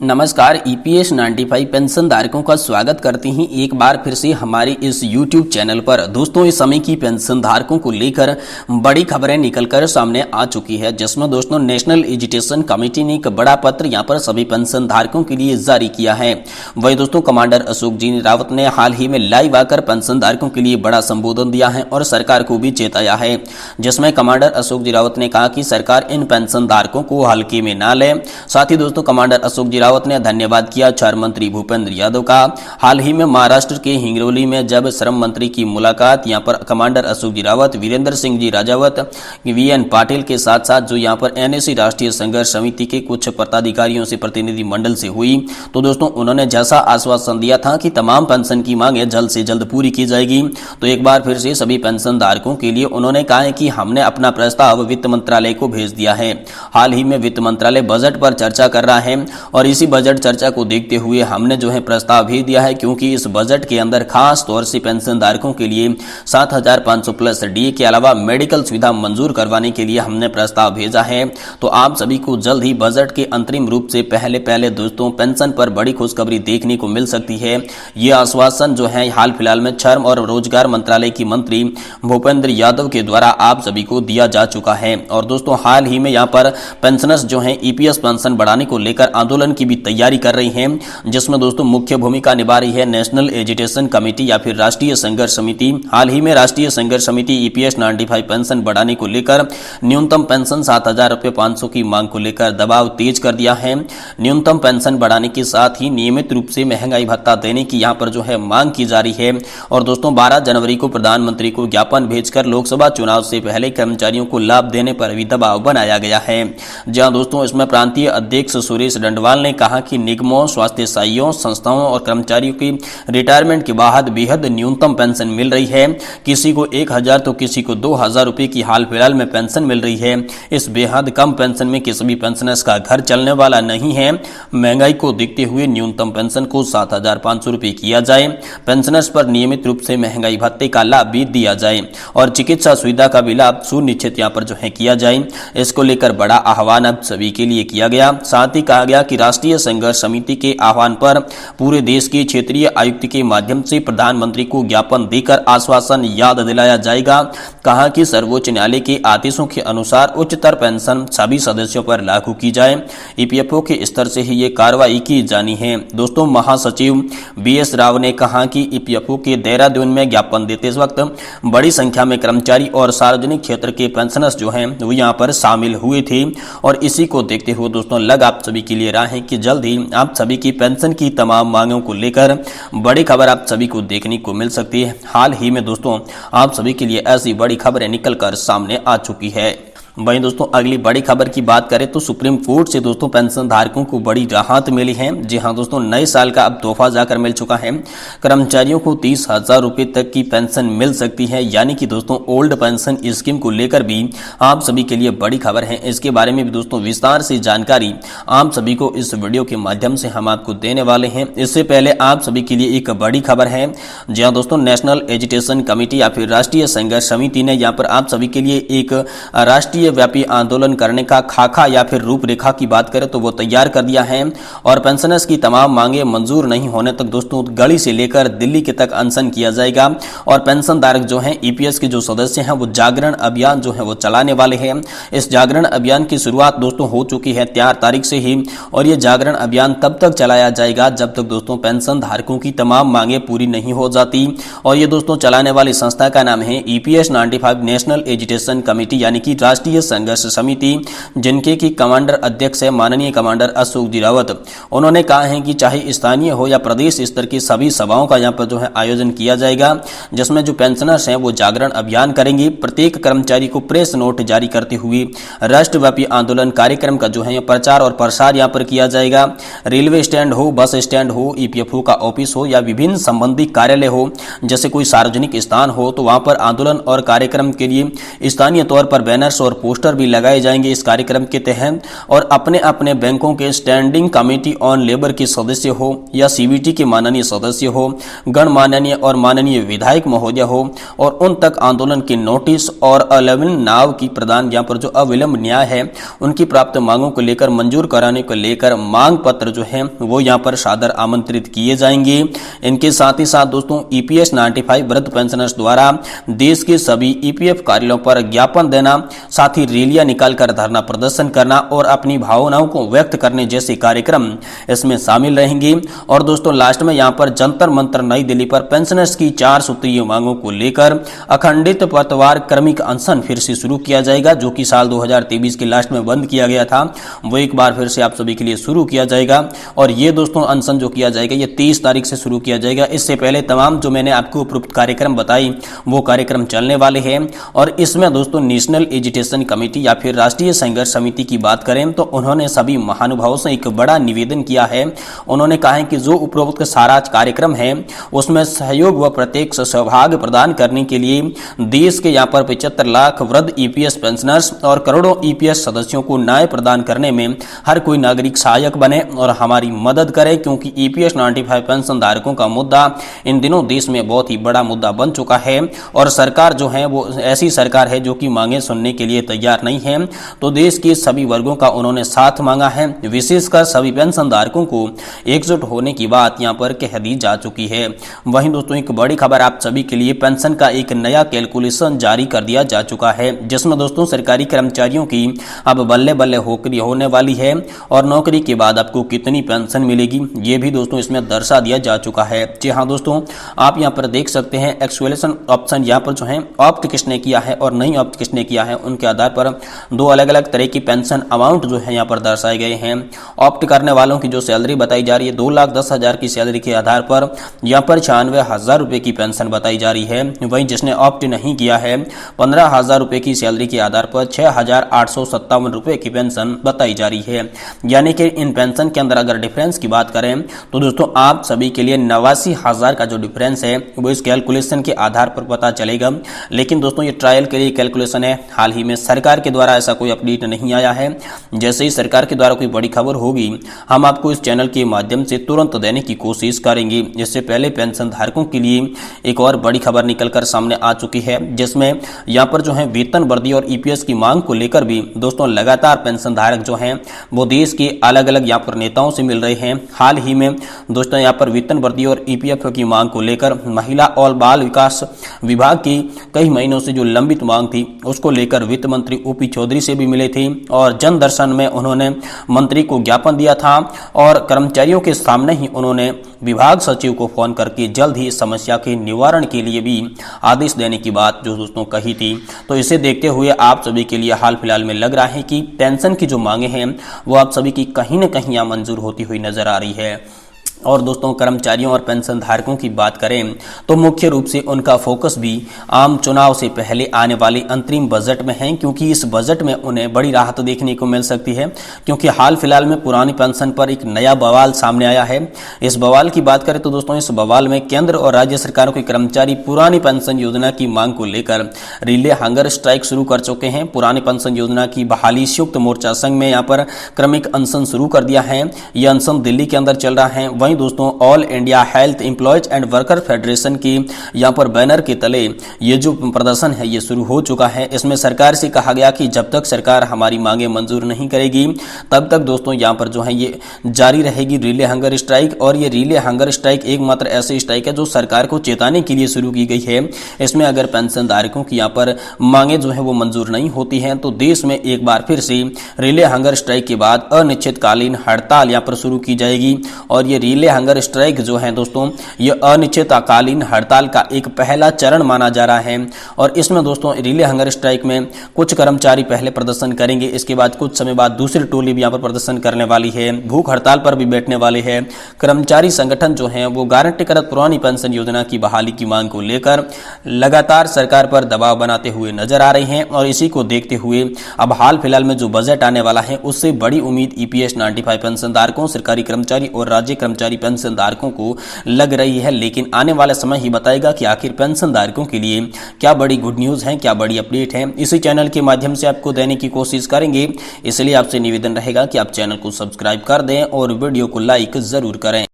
नमस्कार। EPS 95 pension धारकों का स्वागत करते हैं एक बार फिर से हमारे इस यूट्यूब चैनल पर। दोस्तों, इस समय की पेंशन धारकों को लेकर बड़ी खबरें निकलकर सामने आ चुकी है, जिसमें दोस्तों नेशनल एजुकेशन कमेटी ने एक बड़ा पत्र यहां पर सभी पेंशन धारकों के लिए जारी किया है। वही दोस्तों कमांडर अशोक जी रावत ने हाल ही में लाइव आकर पेंशन धारकों के लिए बड़ा संबोधन दिया है और सरकार को भी चेताया है, जिसमें कमांडर अशोक जी रावत ने कहा कि सरकार इन पेंशन धारकों को हल्के में ना ले। साथ ही दोस्तों कमांडर अशोक जी रावत ने धन्यवाद किया चार मंत्री भूपेंद्र यादव का। हाल ही में महाराष्ट्र के हिंगोली में जब श्रम मंत्री की मुलाकात यहां पर कमांडर अशोक जी रावत, वीरेंद्र सिंह जी राजावत, वीएन पाटिल के साथ साथ जो यहां पर एनएसी राष्ट्रीय संघर्ष समिति के कुछ पदाधिकारियों से प्रतिनिधि मंडल से हुई, तो दोस्तों उन्होंने जैसा आश्वासन दिया था कि तमाम पेंशन की मांगे जल्द से जल्द पूरी की जाएगी, तो एक बार फिर से सभी पेंशन धारकों के लिए उन्होंने कहा है कि हमने अपना प्रस्ताव वित्त मंत्रालय को भेज दिया है। हाल ही में वित्त मंत्रालय बजट पर चर्चा कर रहा है और इसी बजट चर्चा को देखते हुए हमने जो है प्रस्ताव भेज दिया है, क्योंकि इस बजट के अंदर खास तौर से पेंशन धारकों के लिए 7,500 प्लस डीए के अलावा मेडिकल सुविधा मंजूर करवाने के लिए हमने प्रस्ताव भेजा है। तो आप सभी को जल्द ही बजट के अंतरिम रूप से पहले दोस्तों पेंशन पर बड़ी खुशखबरी देखने को मिल सकती है। यह आश्वासन जो है हाल फिलहाल में श्रम और रोजगार मंत्रालय की मंत्री भूपेंद्र यादव के द्वारा आप सभी को दिया जा चुका है। और दोस्तों हाल ही में यहाँ पर पेंशनर्स जो है ईपीएस पेंशन बढ़ाने को लेकर आंदोलन की भी तैयारी कर रही हैं, जिसमें दोस्तों मुख्य भूमिका निभा रही है नेशनल एजुकेशन कमेटी या फिर राष्ट्रीय संघर्ष समिति। हाल ही में राष्ट्रीय संघर्ष समिति ईपीएस 95 पेंशन बढ़ाने को लेकर न्यूनतम पेंशन 7,000 रुपये 500 की मांग को लेकर दबाव तेज कर दिया है। न्यूनतम पेंशन बढ़ाने के साथ ही नियमित रूप से महंगाई भत्ता देने की यहां पर जो है मांग की जा रही है। और दोस्तों 12 जनवरी को प्रधानमंत्री को ज्ञापन भेजकर लोकसभा चुनाव से पहले कर्मचारियों को लाभ देने पर भी दबाव बनाया गया है। जहां दोस्तों इसमें प्रांतीय अध्यक्ष सुरेश डंडवाल ने कहा कि निगमों, स्वास्थ्य सेवाओं, संस्थाओं और कर्मचारियों की रिटायरमेंट के बाद बेहद न्यूनतम पेंशन मिल रही है। किसी को 1,000 तो किसी को 2,000 रुपए की हाल फिलहाल में पेंशन मिल रही है। इस बेहद कम पेंशन में किसी भी पेंशनर्स का घर चलने वाला नहीं है। महंगाई को देखते हुए न्यूनतम पेंशन को 7,500 रुपए किया जाए। पेंशनर्स पर नियमित रूप से महंगाई भत्ते का लाभ भी दिया जाए और चिकित्सा सुविधा का भी लाभ सुनिश्चित यहाँ पर जो है किया जाए। इसको लेकर बड़ा आह्वान अब सभी के लिए किया गया। साथ ही कहा गया कि राष्ट्रीय संघर्ष समिति के आह्वान पर पूरे देश के क्षेत्रीय आयुक्त के माध्यम से प्रधानमंत्री को ज्ञापन देकर आश्वासन याद दिलाया जाएगा। कहा कि सर्वोच्च न्यायालय के आदेशों के अनुसार उच्चतर पेंशन सभी सदस्यों पर लागू की जाए। ईपीएफओ के स्तर से ही ये कार्रवाई की जानी है। दोस्तों महासचिव बीएस राव ने कहा कि ईपीएफओ के देहरादून में ज्ञापन देते वक्त बड़ी संख्या में कर्मचारी और सार्वजनिक क्षेत्र के पेंशनर्स जो हैं वो यहाँ पर शामिल हुए थे और इसी को देखते हुए दोस्तों लग आप सभी के लिए रहा है कि जल्द ही आप सभी की पेंशन की तमाम मांगों को लेकर बड़ी खबर आप सभी को देखने को मिल सकती है। हाल ही में दोस्तों आप सभी के लिए ऐसी बड़ी खबरें निकलकर सामने आ चुकी है। वहीं दोस्तों अगली बड़ी खबर की बात करें तो सुप्रीम कोर्ट से दोस्तों पेंशन धारकों को बड़ी राहत मिली है। जी हां दोस्तों, नए साल का अब तोहफा जाकर मिल चुका है। कर्मचारियों को 30,000 रुपए तक की पेंशन मिल सकती है, यानी कि दोस्तों ओल्ड पेंशन स्कीम को लेकर भी आप सभी के लिए बड़ी खबर है। इसके बारे में भी दोस्तों विस्तार से जानकारी आप सभी को इस वीडियो के माध्यम से हम आपको देने वाले हैं। इससे पहले आप सभी के लिए एक बड़ी खबर है। जी हां दोस्तों, नेशनल एजुकेशन कमेटी या फिर राष्ट्रीय संघर्ष समिति ने यहाँ पर आप सभी के लिए एक राष्ट्रीय व्यापी आंदोलन करने का खाका या फिर रूपरेखा की बात करें तो वो तैयार कर दिया है। और पेंशनर्स की तमाम मांगे मंजूर नहीं होने तक दोस्तों गली से लेकर दिल्ली के तक अनशन किया जाएगा। और पेंशन धारक जो हैं ईपीएस के जो सदस्य हैं वो जागरण अभियान जो है वो चलाने वाले हैं। इस जागरण अभियान की शुरुआत दोस्तों हो चुकी है 4 तारीख से ही और ये जागरण अभियान तब तक चलाया जाएगा जब तक दोस्तों पेंशन धारकों की तमाम मांगे पूरी नहीं हो जाती। और ये दोस्तों चलाने वाली संस्था का नाम है ईपीएस 95 नेशनल एजुकेशन कमेटी यानी कि राष्ट्रीय संघर्ष समिति, जिनके की कमांडर अध्यक्ष है माननीय कमांडर अशोक जी रावत। उन्होंने कहा है कि चाहे स्थानीय हो या प्रदेश स्तर की सभी सभाओं का यहाँ पर जो है आयोजन किया जाएगा, जिसमें जो पेंशनर्स हैं वो जागरण अभियान करेंगे। प्रत्येक कर्मचारी को प्रेस नोट जारी करते हुए राष्ट्रव्यापी आंदोलन कार्यक्रम का जो है प्रचार और प्रसार यहाँ पर किया जाएगा। रेलवे स्टैंड हो, बस स्टैंड हो, ईपीएफओ का ऑफिस हो या विभिन्न संबंधित कार्यालय हो, जैसे कोई सार्वजनिक स्थान हो, तो वहां पर आंदोलन और कार्यक्रम के लिए स्थानीय तौर पर बैनर्स और पोस्टर भी लगाए जाएंगे इस कार्यक्रम के तहत। और अपने अपने बैंकों के स्टैंडिंग कमेटी ऑन लेबर के सदस्य हो या सीबीटी के माननीय सदस्य हो, गणमाननीय और माननीय विधायक महोदय हो, और उन तक आंदोलन के नोटिस और अविलंब नाव की प्रदान, यहाँ पर जो अविलंब न्याय है उनकी प्राप्त मांगों को लेकर मंजूर कराने को लेकर मांग पत्र जो है वो यहाँ पर सादर आमंत्रित किए जाएंगे। इनके साथ ही साथ दोस्तों ईपीएस 95 वृद्ध पेंशनर्स द्वारा देश के सभी ईपीएफ कार्यालयों पर ज्ञापन देना, साथ ही रैलियां निकालकर धरना प्रदर्शन करना और अपनी भावनाओं को व्यक्त करने जैसे कार्यक्रम इसमें शामिल रहेंगे। और दोस्तों लास्ट में यहाँ पर जंतर मंतर नई दिल्ली पर पेंशनर्स की 4 सूत्रीय मांगों को लेकर अखंडित पतवार क्रमिक अनशन फिर से शुरू किया जाएगा, जो कि साल 2023 के लास्ट में बंद किया गया था, वो एक बार फिर से आप सभी के लिए शुरू किया जाएगा। और ये दोस्तों अनशन जो किया जाएगा ये 30 तारीख से शुरू किया जाएगा। इससे पहले तमाम जो मैंने आपको उपरोक्त कार्यक्रम बताई वो कार्यक्रम चलने वाले हैं। और इसमें दोस्तों नेशनल एजुटेशन कमेटी या फिर राष्ट्रीय संघर्ष समिति की बात करें तो उन्होंने सभी महानुभावों से एक बड़ा निवेदन किया है। उन्होंने कहा है कि जो उपरोक्त सारा कार्यक्रम है उसमें सहयोग व प्रत्यक्ष सहभाग प्रदान करने के लिए देश के यहाँ पर 75 लाख वृद्ध ईपीएस पेंशनर्स और करोड़ों ईपीएस सदस्यों को न्याय प्रदान करने में हर कोई नागरिक सहायक बने और हमारी मदद करे, क्योंकि ईपीएस 95 पेंशन धारकों का मुद्दा इन दिनों देश में बहुत ही बड़ा मुद्दा बन चुका है। और सरकार जो है वो ऐसी सरकार है जो कि मांगे सुनने के लिए तैयार नहीं है। तो देश के सभी वर्गों का उन्होंने साथ मांगा है, विशेषकर सभी पेंशन धारकों को एकजुट होने की बात यहाँ पर कह दी जा चुकी है। वहीं दोस्तों एक बड़ी खबर आप सभी के लिए, पेंशन का एक नया कैलकुलेशन जारी कर दिया जा चुका है, जिसमें दोस्तों सरकारी कर्मचारियों की अब बल्ले बल्ले होकरी होने वाली है और नौकरी के बाद आपको कितनी पेंशन मिलेगी ये भी दोस्तों इसमें दर्शा दिया जा चुका है। जी हाँ दोस्तों, आप यहाँ पर देख सकते हैं एक्सक्लूशन ऑप्शन यहाँ पर जो है ऑप्ट किसने किया है और नहीं ऑप्ट किसने किया है, उनके आधार पर 2 अलग अलग तरह की पेंशन अमाउंट जो है यहाँ पर दर्शाए गए हैं। ऑप्ट करने वालों की जो सैलरी बताई जा रही है 2,10,000 की सैलरी के आधार पर यहाँ पर 96,000 रुपए की पेंशन बताई जा रही है। वहीं जिसने ऑप्ट नहीं किया है 15,000 रुपए की सैलरी के आधार पर 6,857 रुपए की पेंशन बताई जा रही है। यानी कि इन पेंशन के अंदर अगर डिफरेंस की बात करें तो दोस्तों आप सभी के लिए 89,000 का जो डिफरेंस है वो इस कैलकुलेशन के आधार पर पता चलेगा। लेकिन दोस्तों ये ट्रायल के लिए कैलकुलेशन है, हाल ही में सरकार के द्वारा ऐसा कोई अपडेट नहीं आया है। जैसे ही सरकार के द्वारा कोई बड़ी खबर होगी हम आपको इस चैनल के माध्यम से तुरंत देने की कोशिश करेंगे। इससे पहले पेंशन धारकों के लिए एक और बड़ी खबर निकलकर सामने आ चुकी है, जिसमें यहाँ पर जो है वेतन वृद्धि और ईपीएस की मांग को लेकर भी दोस्तों लगातार पेंशन धारक जो हैं वो देश के अलग अलग यहाँ पर नेताओं से मिल रहे हैं। हाल ही में दोस्तों यहाँ पर वेतन वृद्धि और ईपीएफ की मांग को लेकर महिला और बाल विकास विभाग की कई महीनों से जो लंबित मांग थी उसको लेकर वित्त मंत्री ओपी चौधरी से भी मिले थे और जन दर्शन में उन्होंने मंत्री को ज्ञापन दिया था और कर्मचारियों के सामने ही उन्होंने विभाग सचिव को फोन करके जल्द ही समस्या के निवारण के लिए भी आदेश देने की बात जो दोस्तों कही थी। तो इसे देखते हुए आप सभी के लिए हाल फिलहाल में लग रहा है कि पेंशन की जो मांगे हैं वो आप सभी की कहीं न कहीं यहाँ मंजूर होती हुई नजर आ रही है। और दोस्तों कर्मचारियों और पेंशन धारकों की बात करें तो मुख्य रूप से उनका फोकस भी आम चुनाव से पहले आने वाले अंतरिम बजट में है, क्योंकि इस बजट में उन्हें बड़ी राहत देखने को मिल सकती है। क्योंकि हाल फिलहाल में पुरानी पेंशन पर एक नया बवाल सामने आया है। इस बवाल की बात करें तो दोस्तों इस बवाल में केंद्र और राज्य सरकारों के कर्मचारी पुरानी पेंशन योजना की मांग को लेकर रिले हंगर स्ट्राइक शुरू कर चुके हैं। पुरानी पेंशन योजना की बहाली संयुक्त मोर्चा संघ में यहाँ पर क्रमिक अनशन शुरू कर दिया है। यह अनशन दिल्ली के अंदर चल रहा है। वहीं दोस्तों all India health employees and worker federation की यहाँ पर बैनर के तले ये जो प्रदर्शन है ये शुरू हो चुका है। इसमें सरकार से कहा गया कि जब तक सरकार हमारी मांगे मंजूर नहीं करेगी तब तक दोस्तों यहाँ पर जो है ये जारी रहेगी रिले हंगर स्ट्राइक। और ये रिले हंगर स्ट्राइक एकमात्र ऐसी स्ट्राइक है जो सरकार को चेताने के लिए शुरू की गई है। इसमें अगर पेंशन धारकों की यहाँ पर मांगे जो है वो मंजूर नहीं होती हैं तो देश में एक बार फिर से रिले हंगर स्ट्राइक के बाद अनिश्चितकालीन हड़ताल यहाँ पर शुरू की जाएगी। और ये रिले हंगर स्ट्राइक जो है दोस्तों ये अनिश्चितकालीन हड़ताल का एक पहला चरण माना जा रहा है। और इसमें दोस्तों रिले हंगर स्ट्राइक में कुछ कर्मचारी पहले प्रदर्शन करेंगे, इसके बाद कुछ समय बाद दूसरी टोली भी यहाँ पर प्रदर्शन करने वाली है, भूख हड़ताल पर भी बैठने वाले हैं। कर्मचारी संगठन जो है वो गारंटी करत पुरानी पेंशन योजना की बहाली की मांग को लेकर लगातार सरकार पर दबाव बनाते हुए नजर आ रहे हैं। और इसी को देखते हुए अब हाल फिलहाल में जो बजट आने वाला है उससे बड़ी उम्मीद ईपीएस 95 पेंशन धारकों, सरकारी कर्मचारी और राज्य कर्मचारी कर्मचारी पेंशन धारकों को लग रही है, लेकिन आने वाला समय ही बताएगा कि आखिर पेंशन धारकों के लिए क्या बड़ी गुड न्यूज़ है, क्या बड़ी अपडेट है। इसी चैनल के माध्यम से आपको देने की कोशिश करेंगे, इसलिए आपसे निवेदन रहेगा कि आप चैनल को सब्सक्राइब कर दें और वीडियो को लाइक जरूर करें।